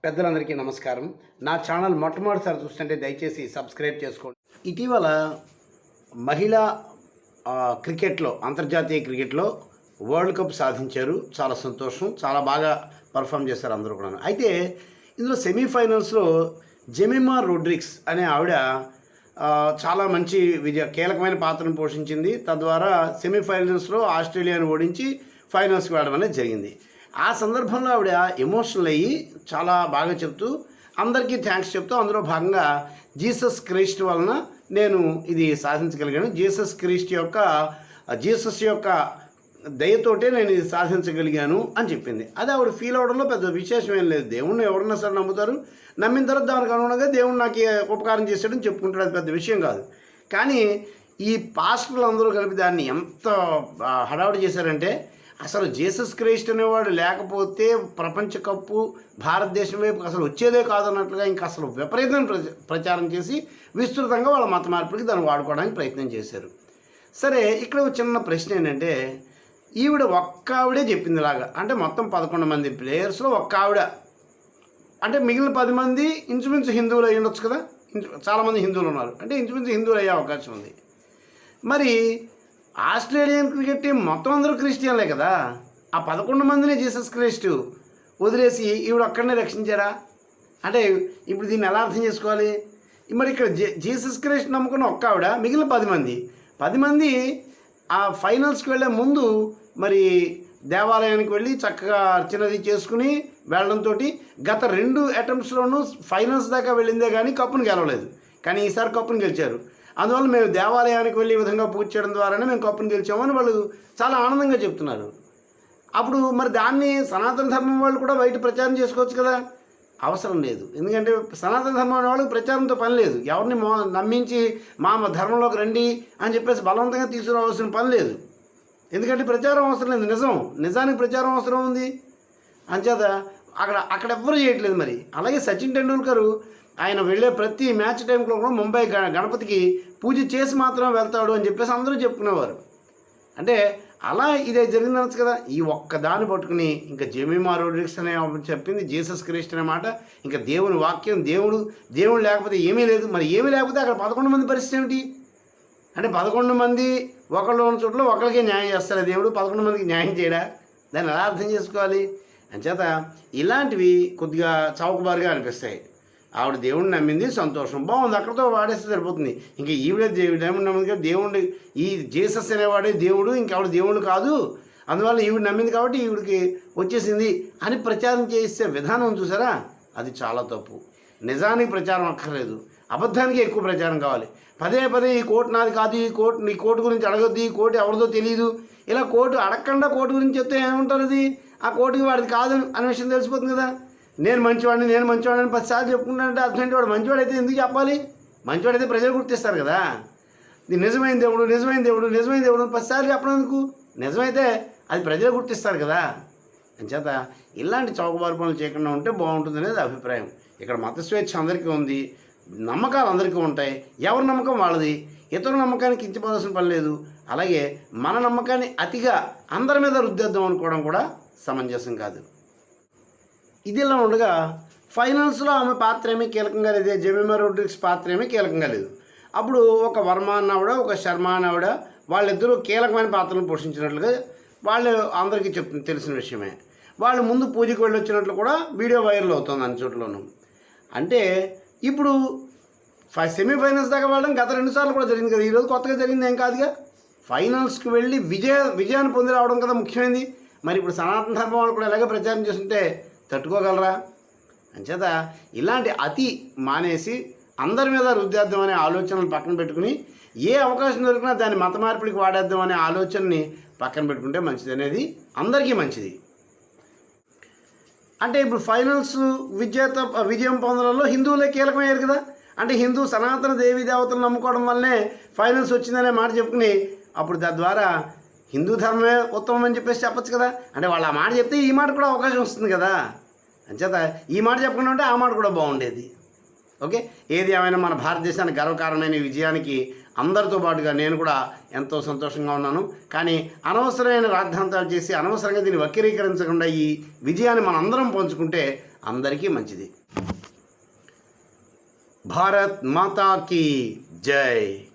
పెద్దలందరికీ నమస్కారం. నా ఛానల్ మొట్టమొదటిసారి చూస్తుంటే దయచేసి సబ్స్క్రైబ్ చేసుకోండి. ఇటీవల మహిళా క్రికెట్లో, అంతర్జాతీయ క్రికెట్లో వరల్డ్ కప్ సాధించారు. చాలా సంతోషం. చాలా బాగా పర్ఫామ్ చేశారు అందరూ కూడా. అయితే ఇందులో సెమీఫైనల్స్లో జెమిమా రోడ్రిగ్స్ అనే ఆవిడ చాలా మంచి కీలకమైన పాత్రను పోషించింది. తద్వారా సెమీఫైనల్స్లో ఆస్ట్రేలియాను ఓడించి ఫైనల్స్కి వెళ్ళడం అనేది జరిగింది. ఆ సందర్భంలో ఆవిడ ఎమోషనల్ అయ్యి చాలా బాగా చెప్తూ అందరికీ థ్యాంక్స్ చెప్తూ అందులో భాగంగా జీసస్ క్రైస్ట్ వలన నేను ఇది సాధించగలిగాను, జీసస్ యొక్క దయతోటే నేను ఇది సాధించగలిగాను అని చెప్పింది. అది ఆవిడ ఫీల్ అవడంలో పెద్ద విశేషం ఏం లేదు. దేవుణ్ణి ఎవరన్నా సరే నమ్ముతారు, నమ్మిన తర్వాత దానికి అనుగుణంగా దేవుడు నాకు ఉపకారం చేశాడని చెప్పుకుంటాడు. అది పెద్ద విషయం కాదు. కానీ ఈ పాస్టర్లు అందరూ కలిపి దాన్ని ఎంత హడావుడి చేశారంటే, అసలు జీసస్ క్రైస్ట్ అనేవాడు లేకపోతే ప్రపంచ కప్పు భారతదేశం వైపు అసలు వచ్చేదే కాదన్నట్లుగా ఇంకా అసలు విపరీతం ప్రచారం చేసి విస్తృతంగా వాళ్ళ మత మార్పిడికి దాన్ని వాడుకోవడానికి ప్రయత్నం చేశారు. సరే, ఇక్కడ ఒక చిన్న ప్రశ్న ఏంటంటే, ఈవిడ ఒక్క ఆవిడే చెప్పింది ఇలాగా. అంటే మొత్తం 11 మంది ప్లేయర్స్లో ఒక్క ఆవిడ, అంటే మిగిలిన 10 మంది ఇంచుమించు హిందువులు అయ్యి ఉండొచ్చు కదా. చాలామంది హిందువులు ఉన్నారు, అంటే ఇంచుమించు హిందువులు అయ్యే అవకాశం ఉంది. మరి ఆస్ట్రేలియన్ క్రికెట్ టీం మొత్తం అందరూ క్రిస్టియన్లే కదా. ఆ 11 మందిని జీసస్ క్రైస్ట్ వదిలేసి ఈవిడ ఒక్కడనే రక్షించారా? అంటే ఇప్పుడు దీన్ని ఎలా అర్థం చేసుకోవాలి? మరి ఇక్కడ జీసస్ క్రైస్ట్ నమ్ముకున్న ఒక్క ఆవిడ, మిగిలిన 10 మంది ఆ ఫైనల్స్కి వెళ్ళే ముందు మరి దేవాలయానికి వెళ్ళి చక్కగా అర్చనది చేసుకుని వెళ్ళడంతో గత 2 అటెంప్ట్స్లోనూ ఫైనల్స్ దాకా వెళ్ళిందే కానీ కప్పును గెలవలేదు. కానీ ఈసారి కప్పును గెలిచారు. అందువల్ల మేము దేవాలయానికి వెళ్ళి ఈ విధంగా పూజ చేయడం ద్వారానే మేము కప్పును గెలిచామని వాళ్ళు చాలా ఆనందంగా చెప్తున్నారు. అప్పుడు మరి దాన్ని సనాతన ధర్మం వాళ్ళు కూడా బయట ప్రచారం చేసుకోవచ్చు కదా. అవసరం లేదు. ఎందుకంటే సనాతన ధర్మం వాళ్ళకి ప్రచారంతో పని లేదు. ఎవరిని నమ్మించి మా ధర్మంలోకి రండి అని చెప్పేసి బలవంతంగా తీసుకురావాల్సిన పని లేదు. ఎందుకంటే ప్రచారం అవసరం లేదు. నిజానికి ప్రచారం అవసరం ఉంది. అంచేత అక్కడ ఎవ్వరూ చేయట్లేదు. మరి అలాగే సచిన్ టెండూల్కర్ ఆయన వెళ్ళే ప్రతి మ్యాచ్ టైంలో కూడా ముంబై గణపతికి పూజ చేసి మాత్రం వెళ్తాడు అని చెప్పేసి అందరూ చెప్పుకునేవారు. అంటే అలా ఇదే జరిగిందనొచ్చు కదా. ఈ ఒక్క దాన్ని పట్టుకుని ఇంకా జెమిమా రోడ్రిగ్స్ అనే చెప్పింది జీసస్ క్రైస్ట్ అనే మాట, ఇంకా దేవుని వాక్యం, దేవుడు లేకపోతే ఏమీ లేదు. మరి ఏమీ లేకపోతే అక్కడ 11 మంది పరిస్థితి ఏమిటి? అంటే 11 మంది ఒకళ్ళు ఉన్న చోట్ల ఒకరికే న్యాయం చేస్తారా దేవుడు? 11 మందికి న్యాయం చేయడా? దాన్ని ఎలా అర్థం చేసుకోవాలి? అంచేత ఇలాంటివి కొద్దిగా చౌకబారుగా అనిపిస్తాయి. ఆవిడ దేవుడిని నమ్మింది, సంతోషం, బాగుంది, అక్కడితో వాడేస్తే సరిపోతుంది. ఇంకా ఈవిడే దేవుడు నమ్మింది కదా, దేవుడు ఈ జీసస్ అనేవాడే దేవుడు, ఇంకెవడు దేవుడు కాదు, అందువల్ల ఈవిడ నమ్మింది కాబట్టి ఈవిడికి వచ్చేసింది అని ప్రచారం చేసే విధానం చూసారా, అది చాలా తప్పు. నిజానికి ప్రచారం అక్కర్లేదు, అబద్ధానికి ఎక్కువ ప్రచారం కావాలి. పదే ఈ కోర్టు నాది కాదు, ఈ కోర్టు గురించి అడగొద్దు, ఈ కోర్టు ఎవరిదో తెలియదు, ఇలా కోర్టు అడగకుండా కోర్టు గురించి చెప్తే ఏమంటారు? అది ఆ కోర్టుకి వాడిది కాదు అనే విషయం తెలిసిపోతుంది కదా. నేను మంచివాడిని 10 సార్లు చెప్పుకుంటానంటే అర్థం వాడు మంచివాడైతే ఎందుకు చెప్పాలి? మంచివాడైతే ప్రజలు గుర్తిస్తారు కదా. ఇది నిజమైన దేవుడు 10 సార్లు చెప్పడం ఎందుకు? నిజమైతే అది ప్రజలు గుర్తిస్తారు కదా. అంచేత ఇలాంటి చౌకబారు పనులు చేయకుండా ఉంటే బాగుంటుంది అనేది అభిప్రాయం. ఇక్కడ మత స్వేచ్ఛ అందరికీ ఉంది, నమ్మకాలు అందరికీ ఉంటాయి, ఎవరి నమ్మకం వాళ్ళది, ఇతరుల నమ్మకానికి కించపడాల్సిన పని లేదు. అలాగే మన నమ్మకాన్ని అతిగా అందరి మీద రుద్దేద్దాం అనుకోవడం కూడా సమంజసం కాదు. ఇదిలా ఉండగా ఫైనల్స్లో ఆమె పాత్ర ఏమీ కీలకంగా లేదు, జెమిమా రోడ్రిగ్స్ పాత్ర ఏమీ కీలకంగా లేదు. అప్పుడు ఒక వర్మ అన్నావిడ, ఒక శర్మ అన్నావిడ, వాళ్ళిద్దరూ కీలకమైన పాత్రలను పోషించినట్లుగా వాళ్ళు అందరికీ తెలిసిన విషయమే. వాళ్ళు ముందు పూజకి వెళ్ళి వచ్చినట్లు కూడా వీడియో వైరల్ అవుతుంది అన్ని చోట్లోనూ. అంటే ఇప్పుడు సెమీఫైనల్స్ దాకా వెళ్ళడం గత 2 సార్లు కూడా జరిగింది కదా, ఈరోజు కొత్తగా జరిగింది ఏం కాదుగా. ఫైనల్స్కి వెళ్ళి విజయాన్ని పొంది రావడం కదా ముఖ్యమైనది. మరి ఇప్పుడు సనాతన ధర్మం వాళ్ళు కూడా ఎలాగే ప్రచారం చేస్తుంటే తట్టుకోగలరా? అంచేత ఇలాంటి అతి మానేసి అందరి మీద రుద్దేద్దాం అనే ఆలోచనలు పక్కన పెట్టుకుని ఏ అవకాశం దొరికినా దాన్ని మత మార్పిడికి వాడేద్దాం అనే ఆలోచనని పక్కన పెట్టుకుంటే మంచిది అనేది అందరికీ మంచిది. అంటే ఇప్పుడు ఫైనల్స్ విజయం పొందడంలో హిందువులే కీలకమయ్యారు కదా. అంటే హిందూ సనాతన దేవీ దేవతలను నమ్ముకోవడం వల్లనే ఫైనల్స్ వచ్చిందనే మాట చెప్పుకుని అప్పుడు తద్వారా హిందూ ధర్మమే ఉత్తమం అని చెప్పేసి చెప్పచ్చు కదా. అంటే వాళ్ళు ఆ మాట చెప్తే ఈ మాట కూడా అవకాశం వస్తుంది కదా. అంచేత ఈ మాట చెప్పకుండా ఉంటే ఆ మాట కూడా బాగుండేది. ఓకే, ఏది ఏమైనా మన భారతదేశానికి గర్వకారణమైన విజయానికి అందరితో పాటుగా నేను కూడా ఎంతో సంతోషంగా ఉన్నాను. కానీ అనవసరమైన రాద్ధాంతాలు చేసి అనవసరంగా దీన్ని వక్రీకరించకుండా ఈ విజయాన్ని మనం అందరం పంచుకుంటే అందరికీ మంచిది. భారత్ మాతాకి జై.